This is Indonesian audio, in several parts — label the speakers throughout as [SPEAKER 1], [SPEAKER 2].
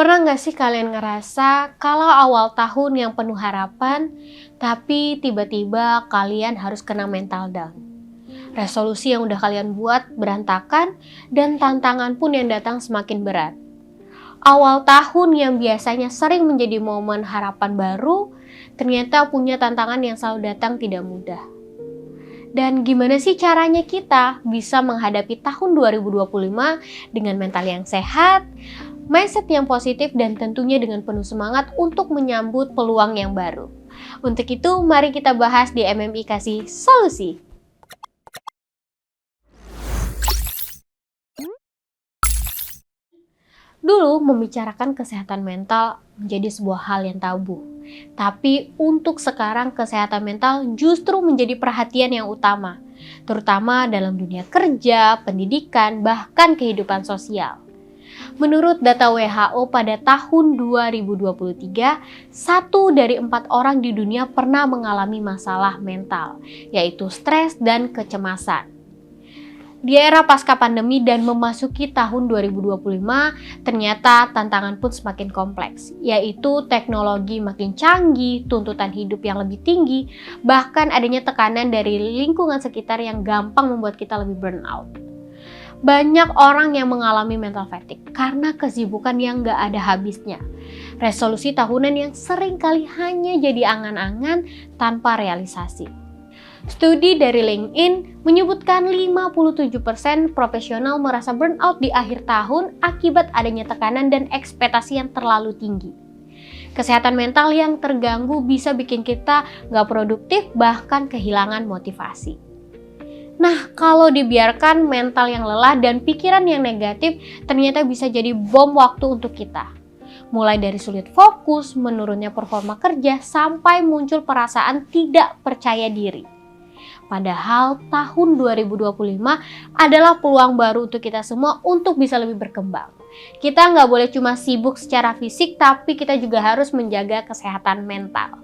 [SPEAKER 1] Pernah nggak sih kalian ngerasa kalau awal tahun yang penuh harapan, tapi tiba-tiba kalian harus kena mental down? Resolusi yang udah kalian buat berantakan, dan tantangan pun yang datang semakin berat. Awal tahun yang biasanya sering menjadi momen harapan baru, ternyata punya tantangan yang selalu datang tidak mudah. Dan gimana sih caranya kita bisa menghadapi tahun 2025 dengan mental yang sehat, mindset yang positif, dan tentunya dengan penuh semangat untuk menyambut peluang yang baru. Untuk itu, mari kita bahas di MMI Kasih Solusi. Dulu, membicarakan kesehatan mental menjadi sebuah hal yang tabu. Tapi untuk sekarang, kesehatan mental justru menjadi perhatian yang utama, terutama dalam dunia kerja, pendidikan, bahkan kehidupan sosial. Menurut data WHO pada tahun 2023, 1 dari 4 orang di dunia pernah mengalami masalah mental, yaitu stres dan kecemasan. Di era pasca pandemi dan memasuki tahun 2025, ternyata tantangan pun semakin kompleks, yaitu teknologi makin canggih, tuntutan hidup yang lebih tinggi, bahkan adanya tekanan dari lingkungan sekitar yang gampang membuat kita lebih burnout. Banyak orang yang mengalami mental fatigue karena kesibukan yang gak ada habisnya. Resolusi tahunan yang seringkali hanya jadi angan-angan tanpa realisasi. Studi dari LinkedIn menyebutkan 57% profesional merasa burnout di akhir tahun akibat adanya tekanan dan ekspektasi yang terlalu tinggi. Kesehatan mental yang terganggu bisa bikin kita gak produktif, bahkan kehilangan motivasi. Nah, kalau dibiarkan, mental yang lelah dan pikiran yang negatif ternyata bisa jadi bom waktu untuk kita. Mulai dari sulit fokus, menurunnya performa kerja, sampai muncul perasaan tidak percaya diri. Padahal tahun 2025 adalah peluang baru untuk kita semua untuk bisa lebih berkembang. Kita nggak boleh cuma sibuk secara fisik, tapi kita juga harus menjaga kesehatan mental.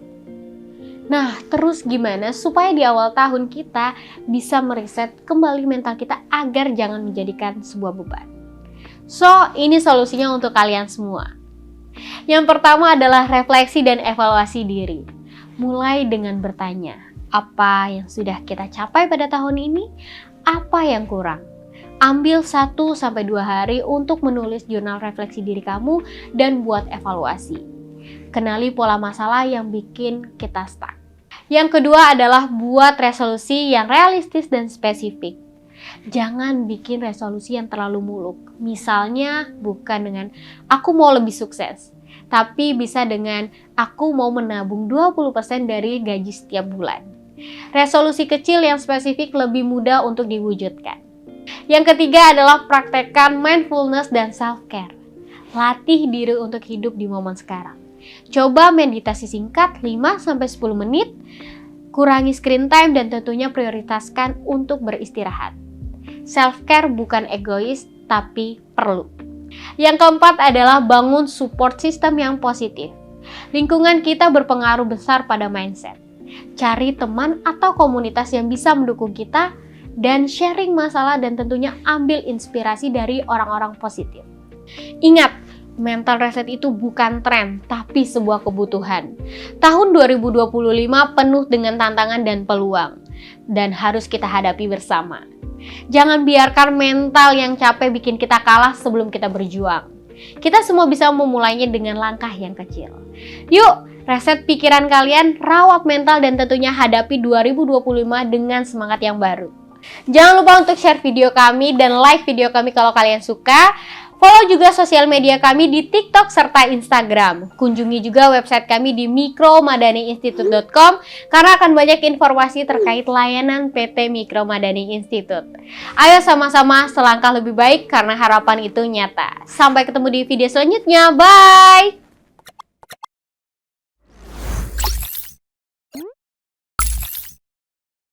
[SPEAKER 1] Nah, terus gimana supaya di awal tahun kita bisa mereset kembali mental kita agar jangan menjadikan sebuah beban? So, ini solusinya untuk kalian semua. Yang pertama adalah refleksi dan evaluasi diri. Mulai dengan bertanya, apa yang sudah kita capai pada tahun ini? Apa yang kurang? Ambil 1-2 hari untuk menulis jurnal refleksi diri kamu dan buat evaluasi. Kenali pola masalah yang bikin kita stuck. Yang kedua adalah buat resolusi yang realistis dan spesifik. Jangan bikin resolusi yang terlalu muluk. Misalnya bukan dengan aku mau lebih sukses, tapi bisa dengan aku mau menabung 20% dari gaji setiap bulan. Resolusi kecil yang spesifik lebih mudah untuk diwujudkan. Yang ketiga adalah praktekkan mindfulness dan self-care. Latih diri untuk hidup di momen sekarang. Coba meditasi singkat 5-10 menit, kurangi screen time, dan tentunya prioritaskan untuk beristirahat. Self-care bukan egois, tapi perlu. Yang keempat adalah bangun support system yang positif. Lingkungan kita berpengaruh besar pada mindset. Cari teman atau komunitas yang bisa mendukung kita dan sharing masalah, dan tentunya ambil inspirasi dari orang-orang positif. Ingat, mental reset itu bukan tren, tapi sebuah kebutuhan. Tahun 2025 penuh dengan tantangan dan peluang, dan harus kita hadapi bersama. Jangan biarkan mental yang capek bikin kita kalah sebelum kita berjuang. Kita semua bisa memulainya dengan langkah yang kecil. Yuk, reset pikiran kalian, rawat mental, dan tentunya hadapi 2025 dengan semangat yang baru. Jangan lupa untuk share video kami dan like video kami kalau kalian suka. Follow juga sosial media kami di TikTok serta Instagram. Kunjungi juga website kami di mikromadaniinstitute.com karena akan banyak informasi terkait layanan PT Mikro Madani Institute. Ayo sama-sama selangkah lebih baik karena harapan itu nyata. Sampai ketemu di video selanjutnya. Bye!